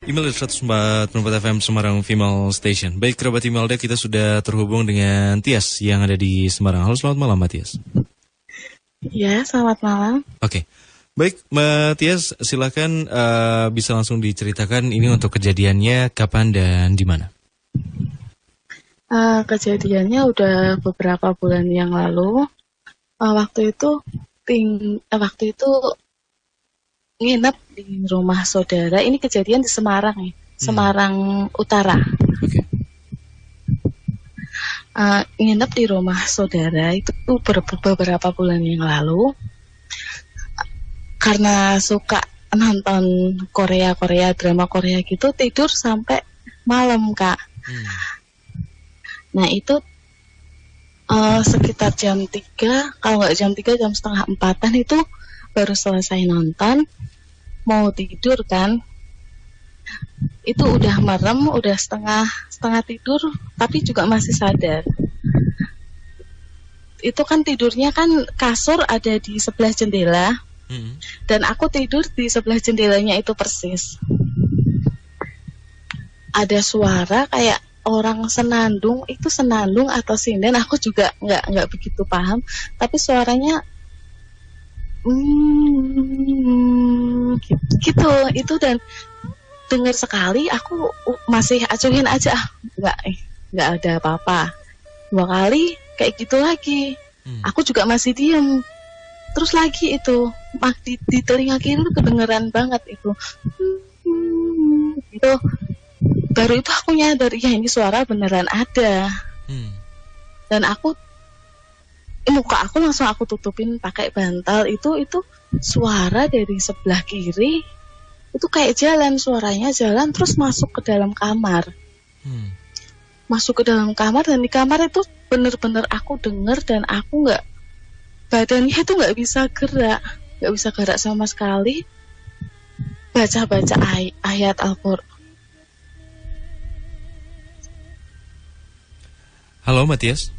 Email 104.4 FM Semarang Female Station. Baik, kerabat Imelda, kita sudah terhubung dengan Tias yang ada di Semarang. Halo, selamat malam, Mbak Tias. Ya, selamat malam. Oke. Baik, Mbak Tias, silakan bisa langsung diceritakan ini untuk kejadiannya kapan dan di mana. Kejadiannya udah beberapa bulan yang lalu. Waktu itu nginep di rumah saudara. Ini kejadian di Semarang ya, Semarang Utara. Oke. Nginep di rumah saudara itu beberapa bulan yang lalu. Karena suka nonton drama Korea gitu, tidur sampai malam, Kak. Nah itu sekitar jam 3, kalau nggak jam 3, jam setengah 4-an itu baru selesai nonton, mau tidur kan. Itu udah merem, udah setengah tidur, tapi juga masih sadar. Itu kan tidurnya kan kasur ada di sebelah jendela, dan aku tidur di sebelah jendelanya itu persis. Ada suara kayak orang senandung, itu senandung atau sinden, aku juga nggak begitu paham, tapi suaranya gitu itu, dan dengar sekali aku masih acuhin aja, nggak ada apa-apa. 2 kali kayak gitu lagi, aku juga masih diem. Terus lagi itu di telinga kiri itu kedengeran banget itu. Itu baru itu aku nyadar, ya ini suara beneran ada. Dan muka aku langsung aku tutupin pakai bantal. Itu suara dari sebelah kiri itu kayak jalan, suaranya jalan terus masuk ke dalam kamar. Masuk ke dalam kamar, dan di kamar itu bener-bener aku denger, dan aku badannya itu nggak bisa gerak sama sekali. Baca ayat Al-Qur'an. Halo, Matias.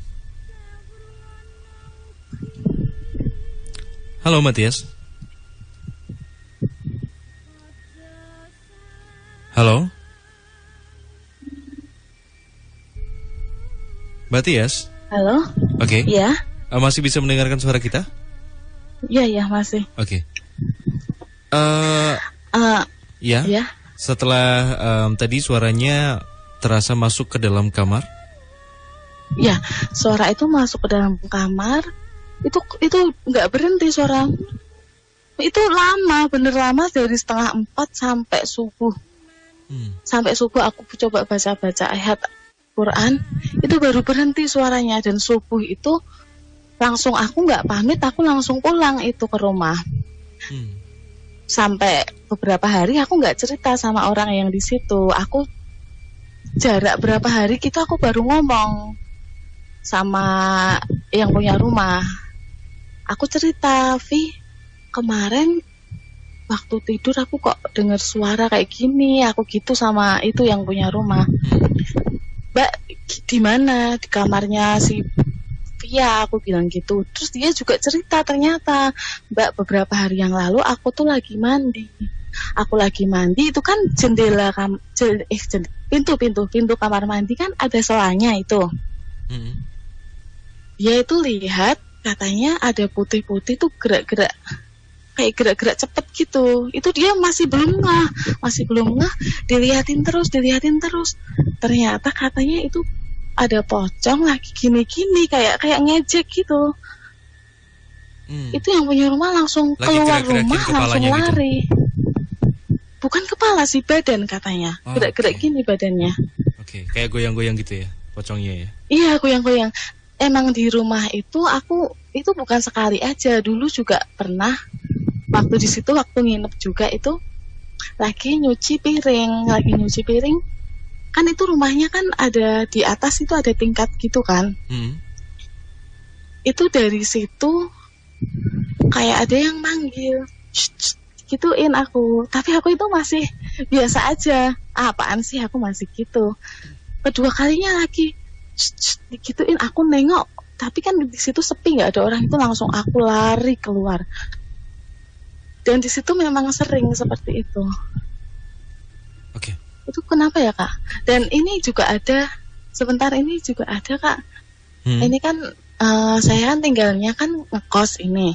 Halo, Matias. Halo, Matias. Halo. Oke. Iya. Masih bisa mendengarkan suara kita? Iya, masih. Oke. Ya. Setelah tadi suaranya terasa masuk ke dalam kamar. Ya, suara itu masuk ke dalam kamar. Itu nggak berhenti suara. Itu lama, bener lama, dari setengah 4 sampai subuh. Sampai subuh aku coba baca ayat Quran, itu baru berhenti suaranya. Dan subuh itu langsung aku nggak pamit, aku langsung pulang itu ke rumah. Sampai beberapa hari aku nggak cerita sama orang yang di situ. Aku jarak berapa hari gitu aku baru ngomong sama yang punya rumah. Aku cerita, Vi, kemarin waktu tidur aku kok dengar suara kayak gini. Aku gitu sama itu yang punya rumah. Mbak, di mana? Di kamarnya si Via, aku bilang gitu. Terus dia juga cerita, ternyata Mbak, beberapa hari yang lalu aku tuh lagi mandi. Aku lagi mandi, itu kan pintu kamar mandi kan ada selanya itu. Dia itu lihat, katanya ada putih-putih tuh gerak-gerak, kayak gerak-gerak cepet gitu. Itu dia masih belum ngeh, dilihatin terus. Ternyata katanya itu ada pocong lagi gini-gini, kayak ngejek gitu. Itu yang punya rumah langsung lagi keluar rumah, langsung lari. Gitu? Bukan kepala sih, badan katanya. Gerak-gerak gini badannya. Oke, kayak goyang-goyang gitu ya, pocongnya ya? Iya, goyang-goyang. Emang di rumah itu itu bukan sekali aja. Dulu juga pernah waktu di situ, waktu nginep juga itu lagi nyuci piring. Kan itu rumahnya kan ada di atas, itu ada tingkat gitu kan. Itu dari situ kayak ada yang manggil, gituin aku. Tapi aku itu masih biasa aja. Apaan sih, aku masih gitu. Kedua kalinya lagi digituin, aku nengok, tapi kan di situ sepi, nggak ada orang, itu langsung aku lari keluar. Dan di situ memang sering seperti itu. Oke. Itu kenapa ya Kak? Dan ini juga ada, sebentar ini juga ada Kak. Ini kan saya kan tinggalnya kan ngekos ini.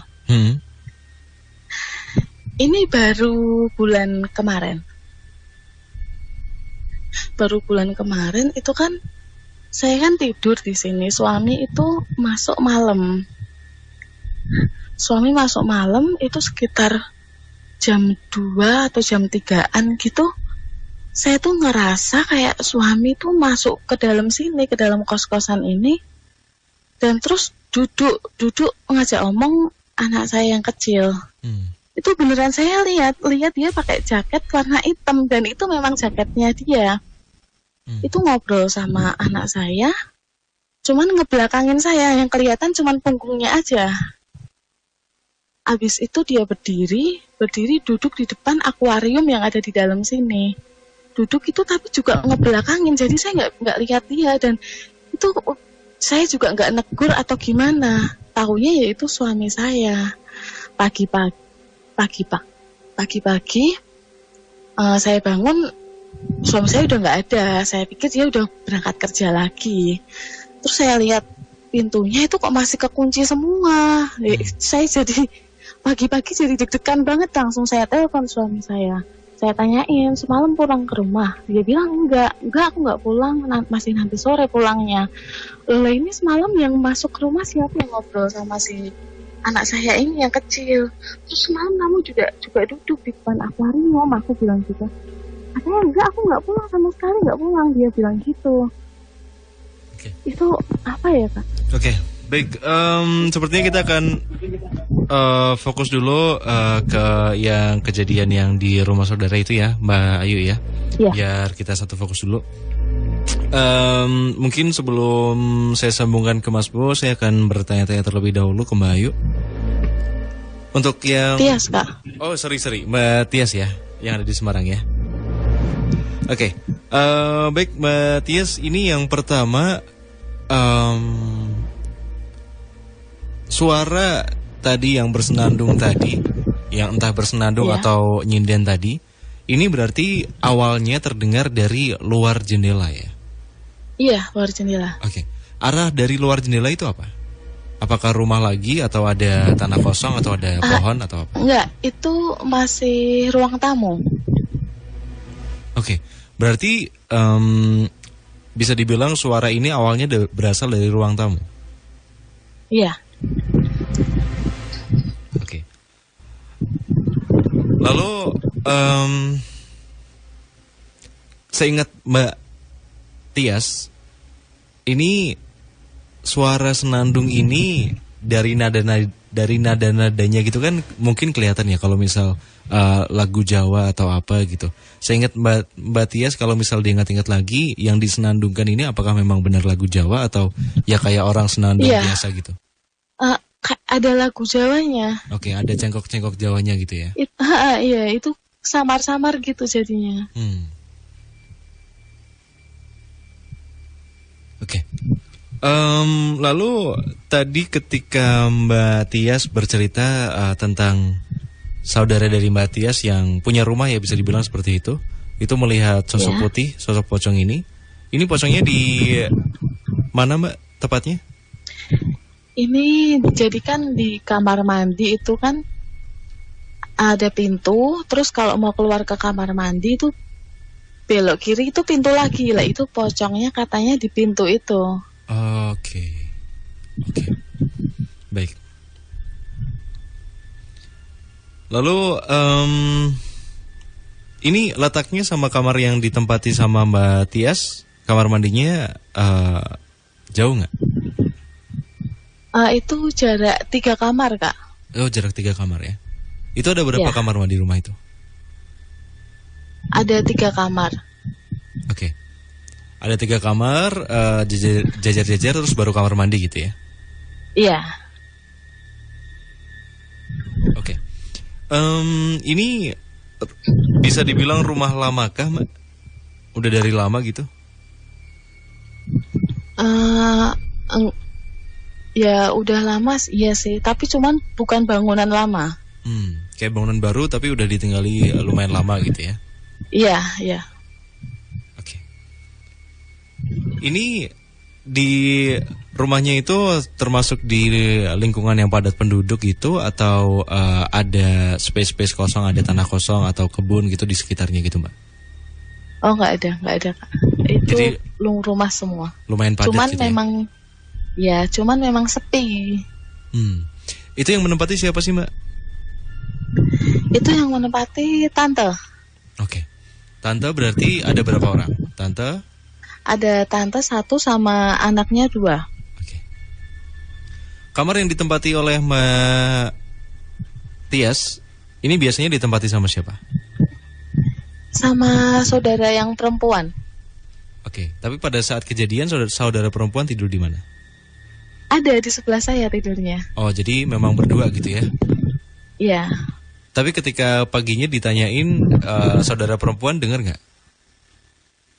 Ini baru bulan kemarin. Itu kan saya kan tidur di sini. Suami itu masuk malam. Itu sekitar jam 2 atau jam 3-an gitu. Saya tuh ngerasa kayak suami tuh masuk ke dalam sini, ke dalam kos-kosan ini, dan terus duduk ngajak omong anak saya yang kecil. Itu beneran saya lihat dia pakai jaket warna hitam, dan itu memang jaketnya dia. Itu ngobrol sama anak saya, cuman ngebelakangin saya, yang kelihatan cuman punggungnya aja. Abis itu dia berdiri duduk di depan akuarium yang ada di dalam sini. Duduk itu tapi juga ngebelakangin, jadi saya nggak lihat dia, dan itu saya juga nggak negur atau gimana. Tahunya yaitu suami saya. Pagi-pagi saya bangun, suami saya udah nggak ada. Saya pikir dia udah berangkat kerja lagi. Terus saya lihat pintunya itu kok masih kekunci semua. Saya jadi pagi-pagi jadi deg-degan banget. Langsung saya telepon suami saya. Saya tanyain, semalam pulang ke rumah? Dia bilang enggak aku enggak pulang, masih nanti sore pulangnya. Loh, ini semalam yang masuk ke rumah siapa yang ngobrol sama si anak saya ini yang kecil? Terus semalam kamu juga duduk di depan akuarium, aku bilang gitu. Katanya enggak, aku enggak pulang sama sekali, enggak pulang, dia bilang gitu. Itu apa ya Kak? Oke, baik. Sepertinya kita akan fokus dulu ke yang kejadian yang di rumah saudara itu ya, Mbak Ayu ya. Biar kita satu fokus dulu. Mungkin sebelum saya sambungkan ke Mas Bo, saya akan bertanya-tanya terlebih dahulu ke Mbak Ayu. Untuk yang Tias Kak. Oh sorry Mbak Tias ya, yang ada di Semarang ya. Oke, baik Mbak Tias, ini yang pertama suara tadi yang bersenandung tadi, yang entah bersenandung atau nyinden tadi, ini berarti awalnya terdengar dari luar jendela ya? Iya, luar jendela. Oke. Arah dari luar jendela itu apa? Apakah rumah lagi atau ada tanah kosong atau ada pohon atau apa? Enggak, itu masih ruang tamu. Oke. Berarti bisa dibilang suara ini awalnya berasal dari ruang tamu? Iya. Oke. Lalu saya ingat Mbak Tias, ini suara senandung ini dari nada-nadanya gitu kan mungkin kelihatan ya kalau misal lagu Jawa atau apa gitu. Saya ingat Mbak Tias kalau misal diingat-ingat lagi yang disenandungkan ini apakah memang benar lagu Jawa atau ya kayak orang senandung biasa gitu? Ada lagu Jawanya. Oke, ada cengkok-cengkok Jawanya gitu ya? Iya, itu samar-samar gitu jadinya. Oke. Lalu tadi ketika Mbak Tias bercerita tentang saudara dari Mbak Tias yang punya rumah ya bisa dibilang seperti itu melihat sosok putih, sosok pocong ini pocongnya di mana Mbak tepatnya? Ini dijadikan di kamar mandi itu kan ada pintu, terus kalau mau keluar ke kamar mandi itu belok kiri itu pintu lagi lah, itu pocongnya katanya di pintu itu. Oke. Baik. Lalu ini letaknya sama kamar yang ditempati sama Mbak Tias, kamar mandinya jauh nggak? Itu jarak 3 kamar Kak. Oh jarak 3 kamar ya. Itu ada berapa kamar di rumah itu? Ada 3 kamar. Oke. Ada 3 kamar, jajar-jajar terus baru kamar mandi gitu ya? Iya. Oke. Ini bisa dibilang rumah lama kah, Mbak? Udah dari lama gitu? Ya udah lama iya sih, tapi cuman bukan bangunan lama. Kayak bangunan baru tapi udah ditinggali lumayan lama gitu ya? Iya. Ini di rumahnya itu termasuk di lingkungan yang padat penduduk itu atau ada space kosong, ada tanah kosong atau kebun gitu di sekitarnya gitu, Mbak? Oh, nggak ada Kak. Itu Jadi rumah semua. lumayan padat Cuman gitu cuman memang sepi. Itu yang menempati siapa sih, Mbak? Itu yang menempati tante. Oke. Tante berarti ada berapa orang? Tante? Ada tante 1 sama anaknya 2. Oke. Kamar yang ditempati oleh Mbak Tias ini biasanya ditempati sama siapa? Sama saudara yang perempuan. Oke, tapi pada saat kejadian saudara perempuan tidur di mana? Ada di sebelah saya tidurnya. Oh, jadi memang berdua gitu ya? Iya. Tapi ketika paginya ditanyain saudara perempuan dengar nggak?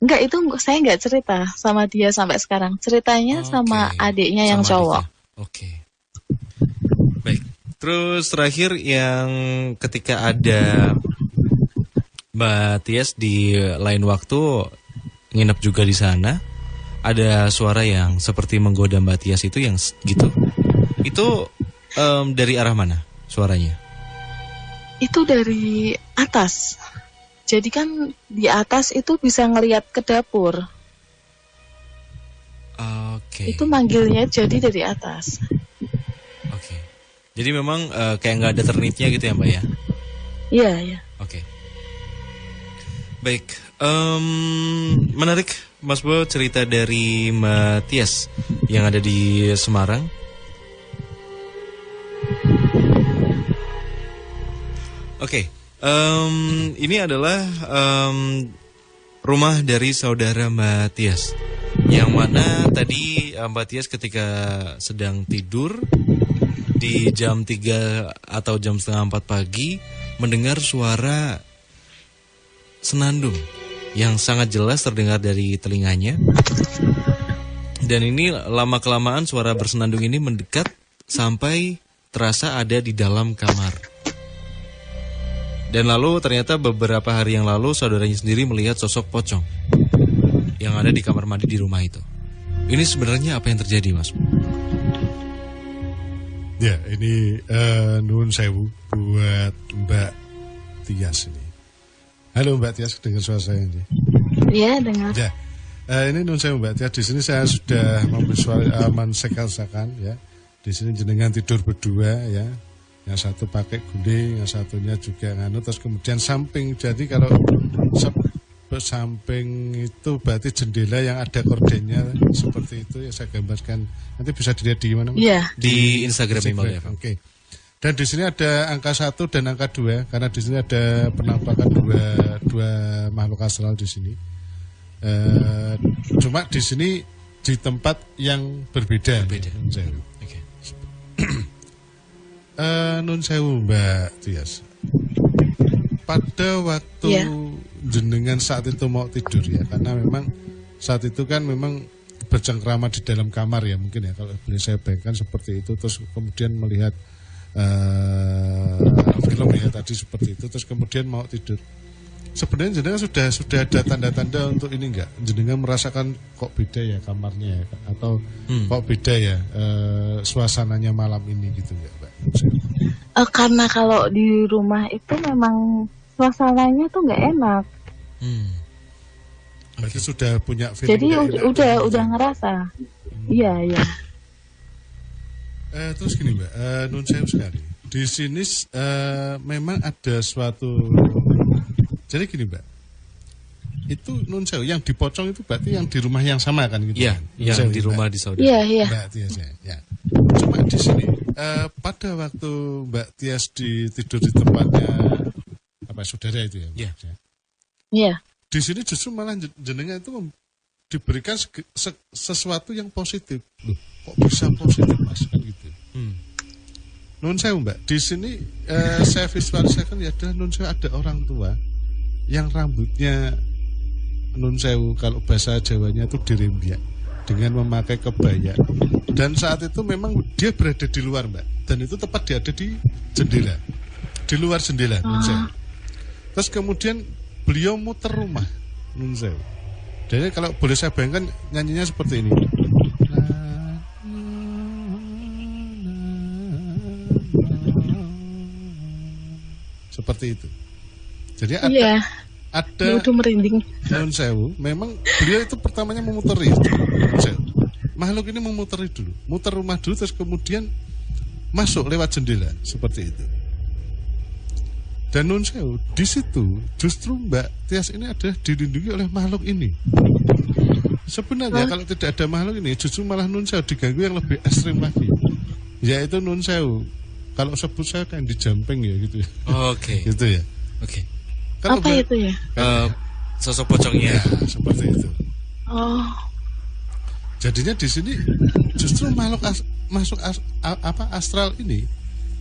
Enggak, itu saya nggak cerita sama dia sampai sekarang. Ceritanya sama adiknya yang Sama cowok. adiknya. Oke. Baik. Terus terakhir yang ketika ada Mbak Tias di lain waktu nginep juga di sana, ada suara yang seperti menggoda Mbak Tias itu yang gitu. Itu dari arah mana suaranya? Itu dari atas. Jadi kan di atas itu bisa ngelihat ke dapur. Oke. Itu manggilnya jadi dari atas. Oke. Jadi memang kayak nggak ada ternitnya gitu ya, Mbak ya? Iya, iya. Oke. Baik. Menarik Mas Bo cerita dari Mbak Tias yang ada di Semarang. Oke. Ini adalah rumah dari saudara Mbak Tias, yang mana tadi Mbak Tias ketika sedang tidur di jam 3 atau jam setengah 4 pagi mendengar suara senandung yang sangat jelas terdengar dari telinganya. Dan ini lama-kelamaan suara bersenandung ini mendekat sampai terasa ada di dalam kamar. Dan lalu ternyata beberapa hari yang lalu saudaranya sendiri melihat sosok pocong yang ada di kamar mandi di rumah itu. Ini sebenarnya apa yang terjadi, Mas? Ya, ini nuwun sewu buat Mbak Tias ini. Halo Mbak Tias, dengar suara saya ini? Iya, dengar. Ya, ini nuwun sewu Mbak Tias. Di sini saya sudah mensekal-sekan ya. Di sini jenengan tidur berdua ya. Yang satu pakai guling, yang satunya juga nganu, terus kemudian samping. Jadi kalau samping itu berarti jendela yang ada kordennya seperti itu ya, saya gambarkan. Nanti bisa dilihat di mana? Iya. Di Instagram Email ya. Oke. Dan di sini ada angka 1 dan angka 2 karena di sini ada penampakan dua makhluk astral di sini. Cuma di sini di tempat yang berbeda. Oke. Nun sewu Mbak Tias. Pada waktu jenengan saat itu mau tidur ya, karena memang saat itu kan memang bercengkrama di dalam kamar ya mungkin ya, kalau boleh saya bayangkan seperti itu, terus kemudian melihat film ya tadi seperti itu, terus kemudian mau tidur. Sebenarnya jenengan sudah ada tanda-tanda untuk ini enggak? Jenengan merasakan kok beda ya kamarnya ya, atau kok beda ya suasananya malam ini gitu enggak, Mbak? Karena kalau di rumah itu memang suasananya tuh nggak enak. Berarti sudah punya feeling. Jadi udah ngerasa. Iya, iya. Terus gini Mbak, nun sewu sekali. Di sini memang ada suatu. Jadi gini Mbak, itu nun sewu yang di pocong itu berarti yang di rumah yang sama kan gitu? Iya, yang sewu, di rumah Mbak. di saudara. Iya, iya. Mbak Tias ya. Cuma di sini pada waktu Mbak Tias tidur di tempatnya apa saudara itu ya? Iya. Iya. Di sini justru malah jenengan itu diberikan sesuatu yang positif. Loh, kok bisa positif Mas kan gitu. Nun sewu Mbak, di sini saya visualisasikan ya ada nun sewu, ada orang tua yang rambutnya nun sewu kalau bahasa Jawanya itu dirembiak dengan memakai kebaya, dan saat itu memang dia berada di luar Mbak, dan itu tepat dia ada di jendela, di luar jendela nun sewu. Terus kemudian beliau muter rumah nun sewu, Jadi kalau boleh saya bayangkan nyanyinya seperti ini. Seperti itu. Jadi ada udah merinding. Nun sewu, memang beliau itu pertamanya memuteri makhluk ini memuteri dulu, muter rumah dulu, terus kemudian masuk lewat jendela seperti itu. Dan nun sewu di situ justru Mbak Tias ini adalah dilindungi oleh makhluk ini. Sebenarnya kalau tidak ada makhluk ini, justru malah nun sewu diganggu yang lebih ekstrim lagi, yaitu nun sewu. Kalau sebut saya kan dijamping ya gitu ya. Oke. Gitu ya. Oke. Kalau Apa itu ya? Sosok pocongnya. Ya, seperti itu. Oh. Jadinya di sini justru makhluk astral ini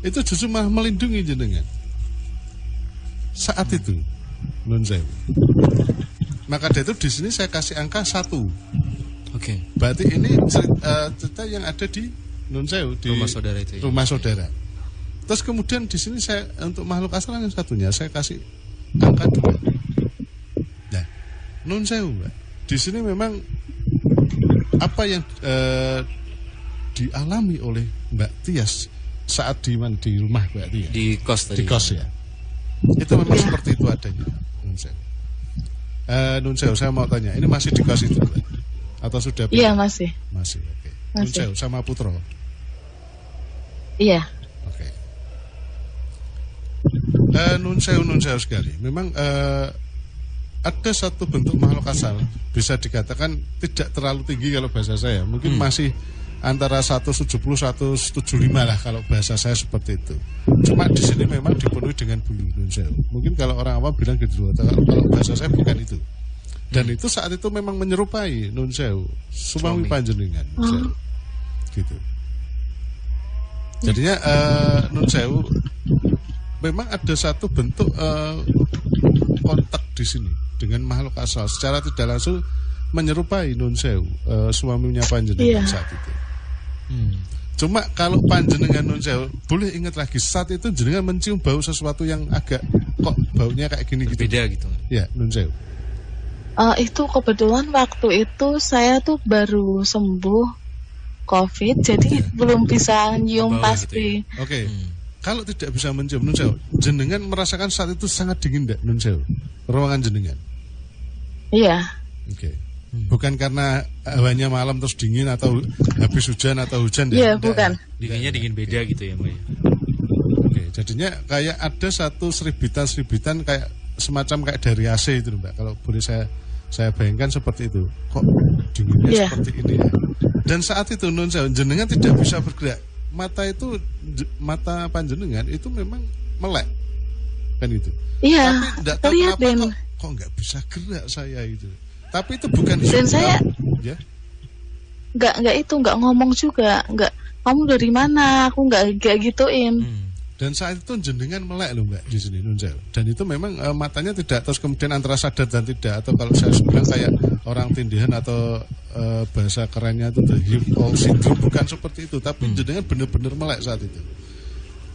itu justru malah melindungi jenengan saat itu, nun sewu. Maka dari itu di sini saya kasih angka 1. Oke. Berarti ini cerita yang ada di nun sewu di Rumah saudara itu ya? Rumah saudara. Terus kemudian di sini saya untuk makhluk astral yang satunya saya kasih angka 2. Nah, nun sewu, Mbak. Di sini memang apa yang dialami oleh Mbak Tias saat di rumah Mbak Tias Di kos tadi. di kos ya, itu memang seperti itu adanya. Nun sewu, saya mau tanya, ini masih di kos itu Mbak? Atau sudah pindah? Iya, masih. Masih, oke. Nun Masih. sewu sama Putro. Iya. Oke. Nun sewu sekali. Memang ada satu bentuk makhluk asal, bisa dikatakan tidak terlalu tinggi kalau bahasa saya. Mungkin masih antara 170 175 lah kalau bahasa saya seperti itu. Cuma di sini memang dipenuhi dengan bulu nun sewu. Mungkin kalau orang awam bilang gitu, kalau bahasa saya bukan itu. Dan itu saat itu memang menyerupai nun sewu, Suami panjenengan. Nun sewu. Gitu. Jadinya nun sewu memang ada satu bentuk kontak di sini dengan makhluk asal secara tidak langsung menyerupai nun sewu, suaminya panjenengan saat itu. Cuma kalau panjenengan nun sewu boleh ingat lagi saat itu jenengan mencium bau sesuatu yang agak kok baunya kayak gini gitu. Beda gitu. Ya, nun sewu. Itu kebetulan waktu itu saya tuh baru sembuh COVID, jadi belum bisa nyium Bau pasti. gitu ya? Oke. Kalau tidak bisa mencium nun sewu, jenengan merasakan saat itu sangat dingin enggak nun sewu? Ruangan jenengan. Iya. Oke. Bukan karena hawanya malam terus dingin atau habis hujan atau hujan Iya, Enggak, bukan. Dinginnya dingin beda gitu ya, Mbak. Oke, jadinya kayak ada satu seribitan kayak semacam kayak dari AC itu, Mbak. Kalau boleh saya bayangkan seperti itu. Kok dinginnya seperti ini ya? Dan saat itu nun sewu jenengan tidak bisa bergerak. Mata panjenengan itu memang melek. Kan itu. Iya. Tapi tidak tahu Terlihat kenapa Den. kok nggak bisa gerak saya itu. Tapi itu bukan Dan saya ya. nggak ngomong juga, nggak. Kamu dari mana? Aku nggak gituin. Dan saat itu jenengan melek loh Mbak di sini nun sewu. Dan itu memang matanya tidak terus kemudian antara sadar dan tidak, atau kalau saya bilang kayak orang tindihan atau bahasa kerennya itu the hypnotic syndrome, bukan seperti itu, tapi jenengan benar-benar melek saat itu.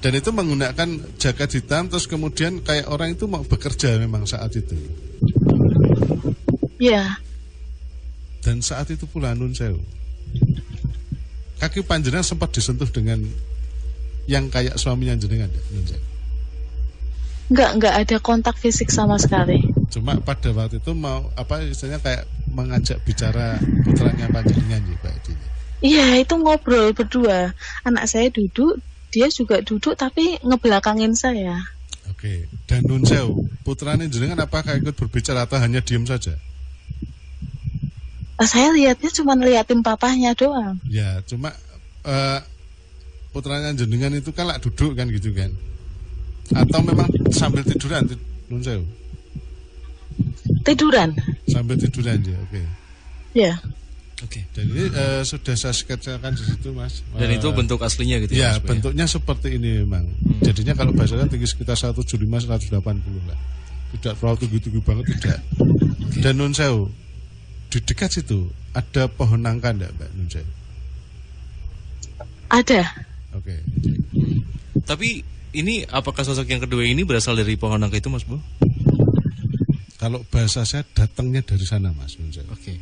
Dan itu menggunakan jaket hitam terus kemudian kayak orang itu mau bekerja memang saat itu. Iya. Dan saat itu pula nun sewu, kaki panjenengan sempat disentuh dengan yang kayak suaminya jenengan ya, nun sewu. Nggak ada kontak fisik sama sekali. Cuma pada waktu itu mau apa istilahnya kayak mengajak bicara putranya panjenengan ya Pak Edi. Iya, itu ngobrol berdua. Anak saya duduk, dia juga duduk tapi ngebelakangin saya. Oke. Dan nun sewu, putranya jenengan apakah ikut berbicara atau hanya diam saja? Saya lihatnya cuma liatin papahnya doang. Ya, cuma putranya jenengan itu kan lak duduk kan gitu kan? Atau memang sambil tiduran nun sewu? Tiduran. Sambil tiduran ya, oke. Ya. Oke. Jadi sudah saya sketsakan di situ Mas. Dan itu bentuk aslinya gitu Ya, Mas, Pak, bentuknya seperti ini memang. Jadinya kalau bahasanya tinggi sekitar 175 180 lah. Tidak terlalu tinggi-tinggi banget tidak. Dan nun sewu, di dekat situ ada pohon nangka enggak Mbak nun sewu? Ada. Oke. Tapi ini apakah sosok yang kedua ini berasal dari pohon nangka itu Mas Bu? Kalau bahasa saya datangnya dari sana, Mas. Nun sewu. Oke.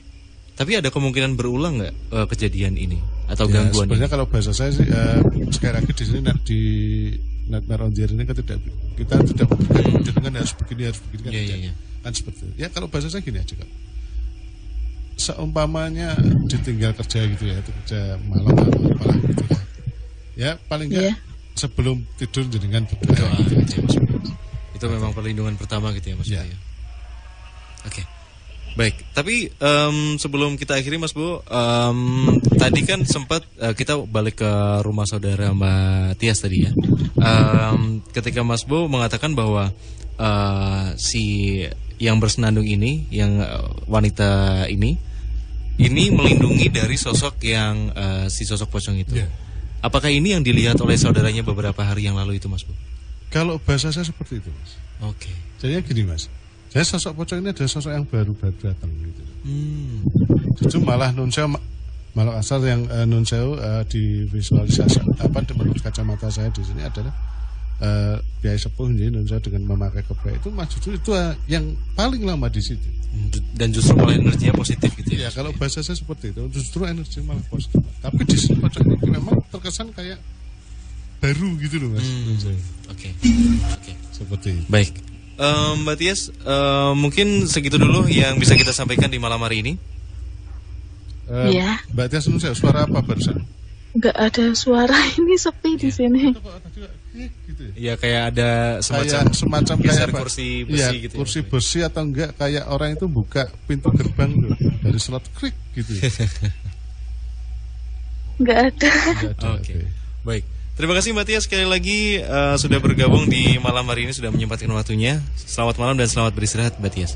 Tapi ada kemungkinan berulang nggak kejadian ini atau Ya, gangguan sebenarnya ini? kalau bahasa saya sih sekali lagi di sini di Nightmare on the Air ini kita tidak dengan harus begini kan Iya, tidak. iya. Kan seperti itu. Ya kalau bahasa saya gini aja Kak. Seumpamanya ditinggal kerja gitu ya, itu kerja malam atau apalah gitu ya. Ya paling enggak Iya. sebelum tidur jenengan berdoa gitu aja, Mas. Itu memang perlindungan pertama gitu ya Mas Ya. Bo, ya? Oke. Baik, tapi sebelum kita akhiri Mas Bo, tadi kan sempat kita balik ke rumah saudara Mbak Tias tadi ya. Ketika Mas Bo mengatakan bahwa si yang bersenandung ini, yang wanita ini melindungi dari sosok yang si sosok pocong itu. Ya. Apakah ini yang dilihat oleh saudaranya beberapa hari yang lalu itu Mas Bo? Kalau bahasa saya seperti itu, Mas. Oke. Jadinya gini, Mas. Saya sosok pocong ini adalah sosok yang baru datang gitu. Hmm. Justru malah Nun Sewu malah asal yang Nun Sewu di visualisasi menurut kacamata saya di sini adalah biaya sepuh jadi Nun Sewu dengan memakai kebaya itu Mas justru itu yang paling lama di situ. Dan justru malah energinya positif gitu ya. Ya kalau bahasa saya seperti itu justru energi malah positif. Tapi di sini pocong ini memang terkesan kayak baru gitu loh Mas. Nun Sewu. Oke. Oke. Seperti itu. Baik. Mbak Tias, mungkin segitu dulu yang bisa kita sampaikan di malam hari ini. Iya. Mbak Tias Nun Sewu suara apa barusan? Nggak ada suara, ini sepi di sini. Gitu ya? Ya kayak ada semacam geser kayak apa? kursi besi Iya, gitu. kursi besi atau enggak kayak orang itu buka pintu gerbang tuh, dari slot krik gitu. Nggak ada. Enggak ada. Oke. Baik. Terima kasih Mbak Tias sekali lagi sudah bergabung di malam hari ini, sudah menyempatkan waktunya. Selamat malam dan selamat beristirahat Mbak Tias.